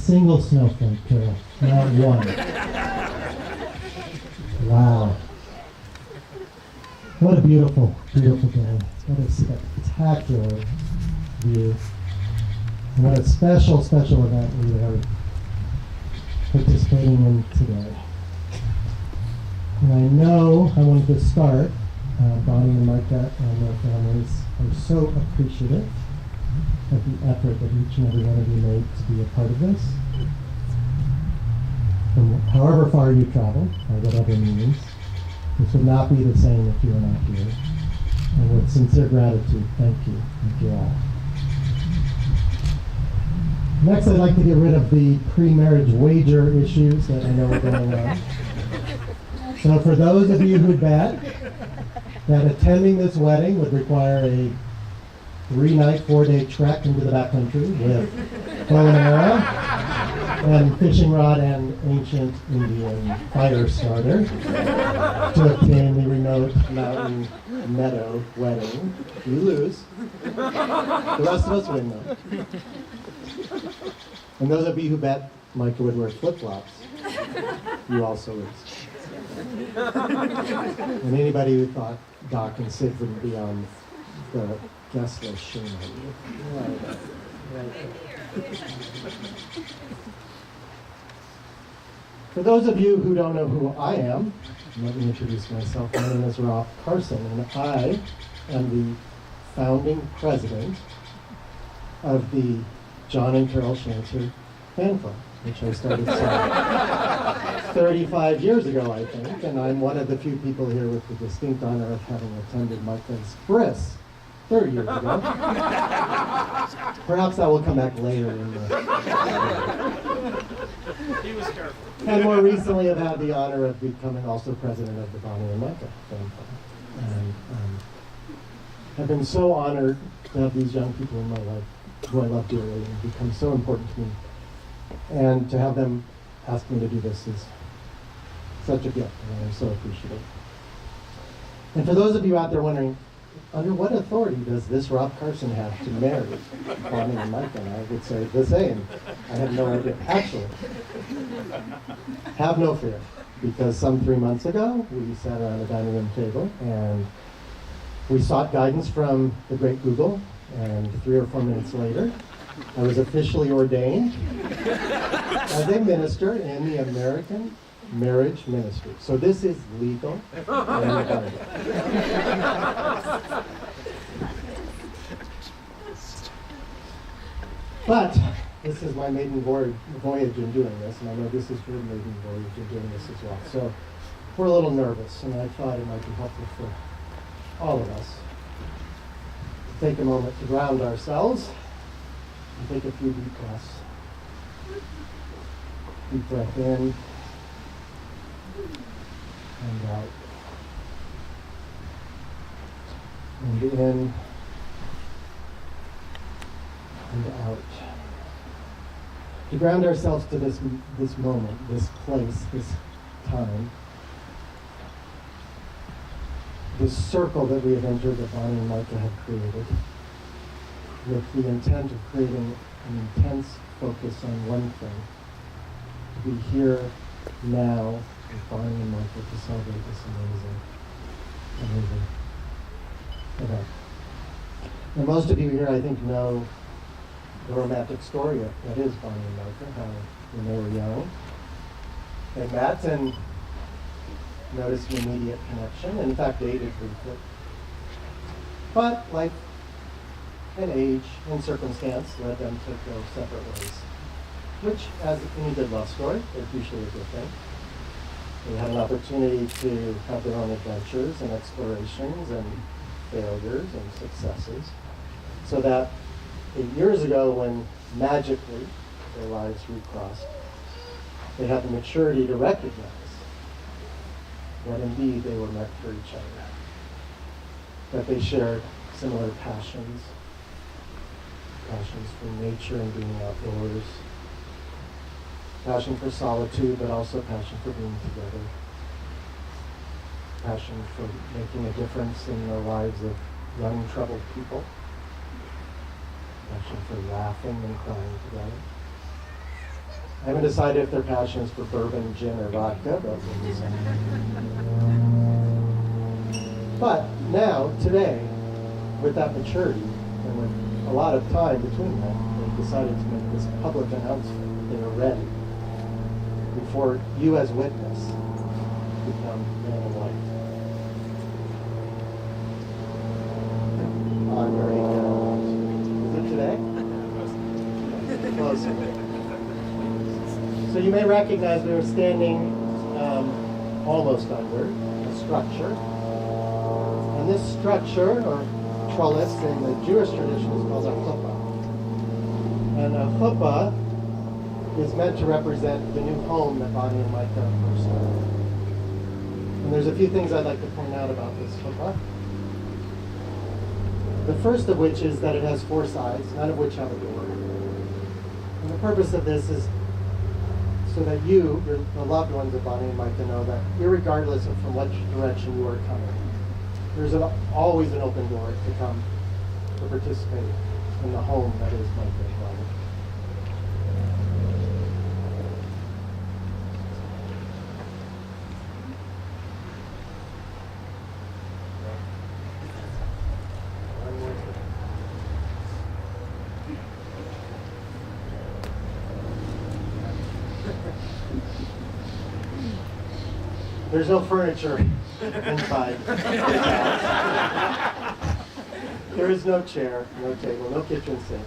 single snowflake, Carol. Not one. Wow. What a beautiful, beautiful day. What a spectacular view. And what a special, special event we are participating in today. And I know I wanted to start, Bonnie and Micah and their families are so appreciative of the effort that each and every one of you made to be a part of this. From however far you travel, or whatever means, this would not be the same if you were not here. And with sincere gratitude, thank you. Thank you all. Next, I'd like to get rid of the pre-marriage wager issues that I know are going on. So for those of you who bet that attending this wedding would require a 3-night, 4-day trek into the backcountry with bow and arrow and fishing rod and ancient Indian fire starter to obtain the remote mountain meadow wedding, you lose. The rest of us win though. And those of you who bet Micah would wear flip-flops, you also lose. And anybody who thought Doc and Sid wouldn't be on the guest list, shame on you. Right. For those of you who don't know who I am, let me introduce myself. My name is Rob Carson, and I am the founding president of the John and Carol Shanser fan club, which I started 35 years ago, I think, and I'm one of the few people here with the distinct honor of having attended Micah's bris 30 years ago. Perhaps that will come back later in the... He was careful. And more recently, I've had the honor of becoming also president of the Bonnie and Micah fan club. And I've been so honored to have these young people in my life who I love dearly and become so important to me. And to have them ask me to do this is such a gift, and I'm so appreciative. And for those of you out there wondering, under what authority does this Rob Carson have to marry Bonnie and Micah? And I would say the same. I have no idea. Actually, have no fear, because some 3 months ago, we sat around a dining room table and we sought guidance from the great Google, and 3 or 4 minutes later, I was officially ordained as a minister in the American marriage ministry. So this is legal and binding. But this is my maiden voyage in doing this, and I know this is your maiden voyage in doing this as well. So we're a little nervous, and I thought it might be helpful for all of us to take a moment to ground ourselves and take a few deep breaths. Deep breath in and out. And in and out. To ground ourselves to this moment, this place, this time, this circle that we have entered, that Bonnie and Micah have created, with the intent of creating an intense focus on one thing, to be here now with Bonnie and Micah to celebrate this amazing event. Now, most of you here, I think, know the romantic story that is Bonnie and Micah, how when they were young, they met and noticed an immediate connection, and in fact dated briefly. But life and age and circumstance led them to go separate ways, which, as any good love story, is usually a good thing. They had an opportunity to have their own adventures and explorations and failures and successes, so that 8 years ago, when magically their lives recrossed, they had the maturity to recognize that indeed they were meant for each other, that they shared similar passions for nature and being outdoors, passion for solitude, but also passion for being together, passion for making a difference in the lives of young, troubled people, passion for laughing and crying together, I haven't decided if their passion is for bourbon, gin, or vodka, but we'll decide. But now, today, with that maturity and with a lot of time between them, they decided to make this public announcement that they are ready before you as witness become man and wife. On your 8th. Is it today? Close. So you may recognize we were standing almost under a structure. And this structure, or trellis, in the Jewish tradition is called a chuppah. And a chuppah is meant to represent the new home that Bonnie and Micah first started. And there's a few things I'd like to point out about this chuppah. The first of which is that it has 4 sides, none of which have a door. And the purpose of this is so that you, the loved ones of Bonnie and Micah, know that irregardless of from what direction you are coming, there's always an open door to come to participate in the home that is Micah and Bonnie. There's no furniture inside. There is no chair, no table, no kitchen sink.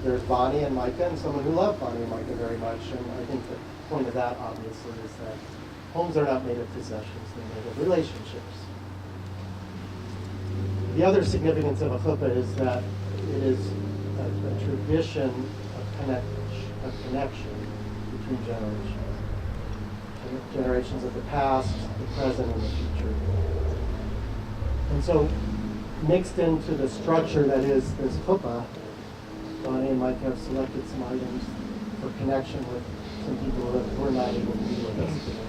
There's Bonnie and Micah, and someone who loved Bonnie and Micah very much. And I think the point of that, obviously, is that homes are not made of possessions, they're made of relationships. The other significance of a chuppah is that it is a tradition of connection between generations. Generations of the past, the present, and the future. And so, mixed into the structure that is this chuppah, Bonnie and Mike have selected some items for connection with some people that were not able to be with us today.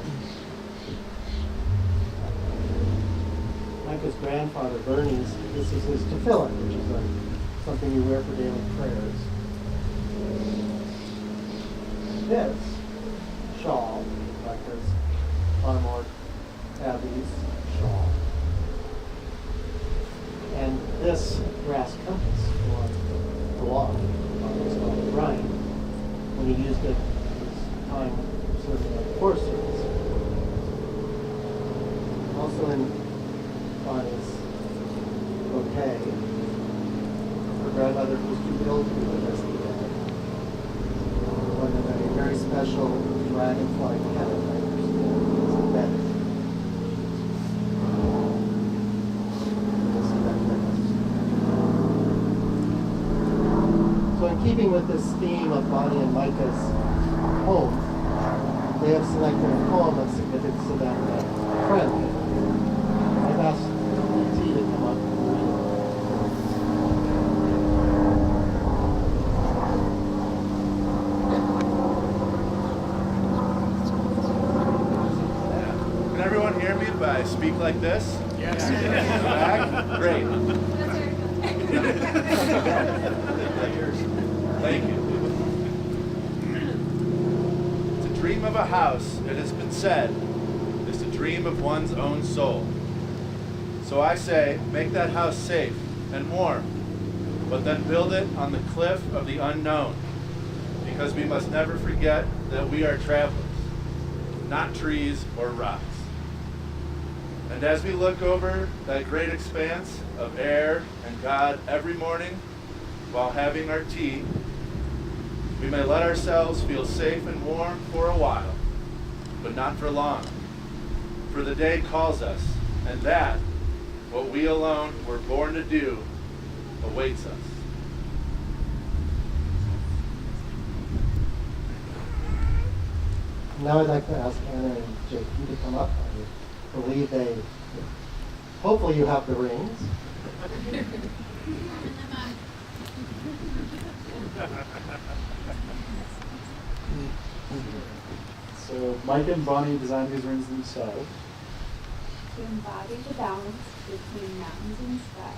Micah's grandfather, Bernie's, this is his tefillin, which is something you wear for daily prayers. This shawl, Micah's armored Abby's shawl. And this brass compass for the walk on his father Brian when he used it his time serving on the Forest Service. Also in Bonnie's bouquet, her grandmother who was too ill to be with us today. One of a very special dragonfly caterpillar. So in keeping with this theme of Bonnie and Micah's home, they have selected a poem of significance to them, a friend. I've asked T to come up and read it. Can everyone hear me if I speak like this? Yes. Back? Great. Thank you. To dream of a house, it has been said, is to dream of one's own soul. So I say, make that house safe and warm, but then build it on the cliff of the unknown, because we must never forget that we are travelers, not trees or rocks. And as we look over that great expanse of air and God every morning while having our tea, we may let ourselves feel safe and warm for a while, but not for long. For the day calls us, and that, what we alone were born to do, awaits us. Now I'd like to ask Anna and JP to come up. I believe hopefully you have the rings. So Mike and Bonnie designed these rings themselves. To embody the balance between mountains and sky,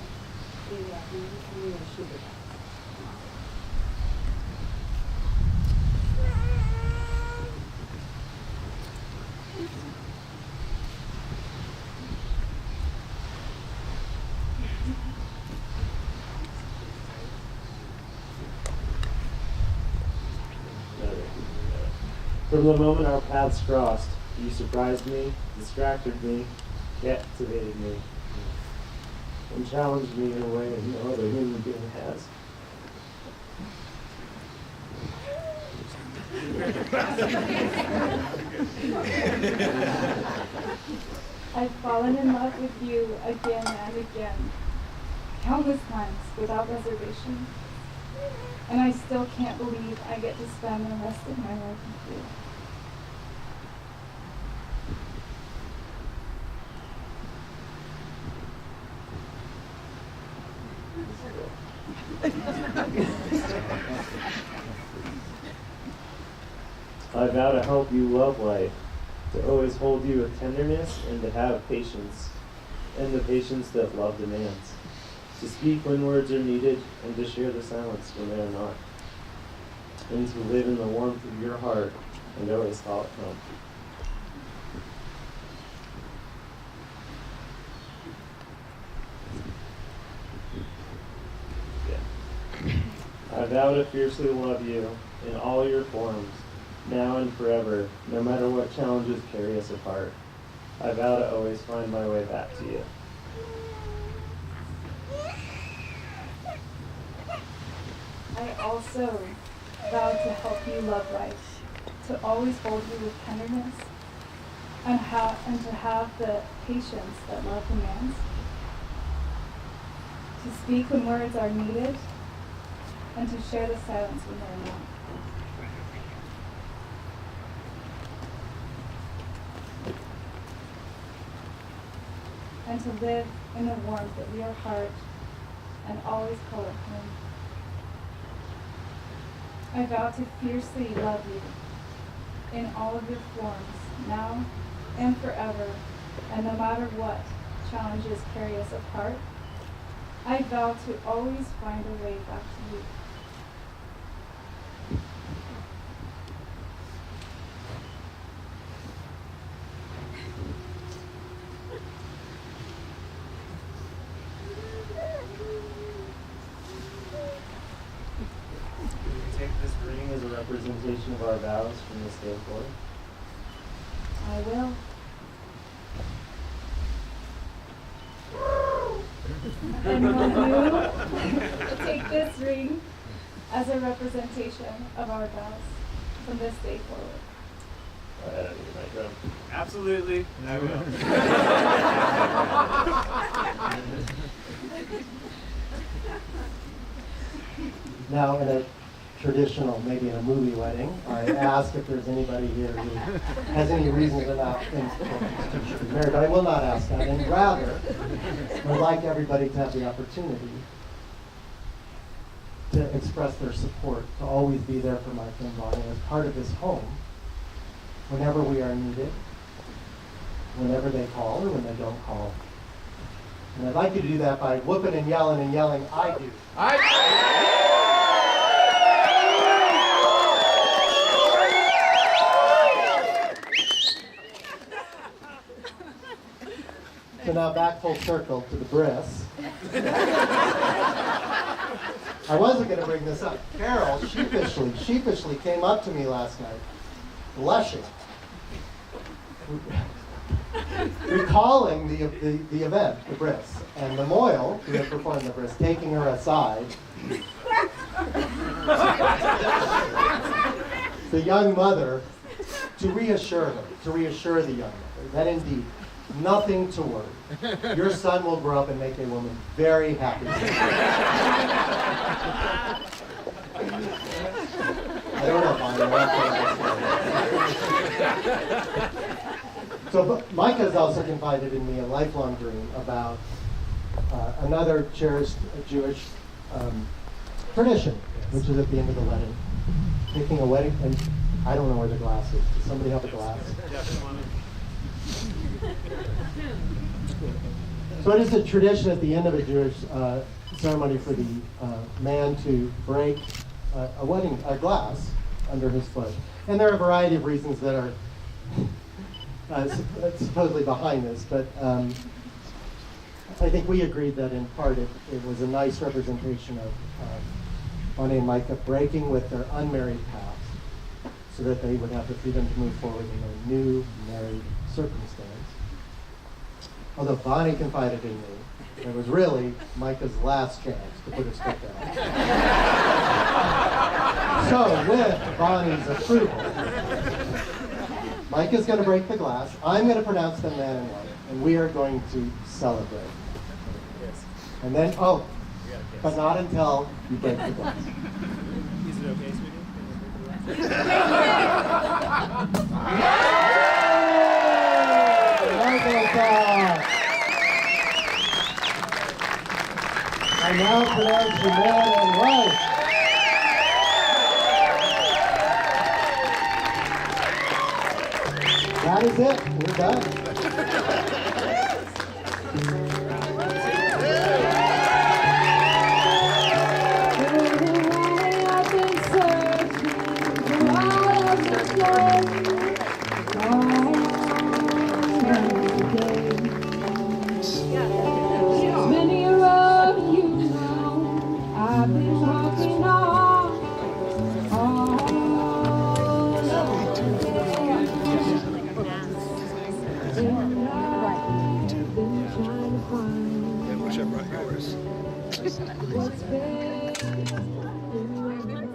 we love you and we wish you the best. From the moment our paths crossed, you surprised me, distracted me, captivated me, and challenged me in a way that no other human being has. I've fallen in love with you again and again, countless times without reservation. And I still can't believe I get to spend the rest of my life with you. I vow to help you love life, to always hold you with tenderness, and to have patience, and the patience that love demands, to speak when words are needed, and to share the silence when they are not, and to live in the warmth of your heart, and always call it home. I vow to fiercely love you in all your forms, now and forever, no matter what challenges carry us apart. I vow to always find my way back to you. I also vow to help you love life, to always hold you with tenderness, and to have the patience that love demands, to speak when words are needed, and to share the silence when they're not. And to live in the warmth of your heart and always call it home. I vow to fiercely love you in all of your forms, now and forever, and no matter what challenges carry us apart, I vow to always find a way back to you. Take this ring as a representation of our vows from this day forward. I will. And will you take this ring as a representation of our vows from this day forward? I don't need my drum. Absolutely, I will. Now, in a traditional, maybe in a movie wedding, I ask if there's anybody here who has any reasons or not thinks that two should be married, but I will not ask that, and rather, I'd like everybody to have the opportunity to express their support, to always be there for Mike and Bonnie as part of this home, whenever we are needed, whenever they call or when they don't call. And I'd like you to do that by whooping and yelling, I do. So now back full circle to the bris. I wasn't going to bring this up. Carol sheepishly came up to me last night, blushing, recalling the event, the bris, and the Moyle, who had performed the bris, taking her aside. The young mother, to reassure the young mother, that indeed, nothing to worry. Your son will grow up and make a woman very happy. I don't know if I'm So Micah has also confided in me a lifelong dream about another cherished Jewish tradition, which is at the end of the wedding, taking a wedding, and I don't know where the glass is. Does somebody have a glass? So it is a tradition at the end of a Jewish ceremony for the man to break a glass under his foot. And there are a variety of reasons that are supposedly behind this, but I think we agreed that in part it was a nice representation of Bonnie and Micah breaking with their unmarried past so that they would have the freedom to move forward in their new married circumstance. Although Bonnie confided in me, it was really Micah's last chance to put his foot down. So, with Bonnie's approval, Micah's going to break the glass, I'm going to pronounce them man and wife, and we are going to celebrate. And then, oh, but not until you break the glass. Is it okay, sweetie? I now pronounce you man and wife. That is it. We're done. Many a road you know, I've been walking on all over the and I've been trying to find I wish I brought yours. what's best in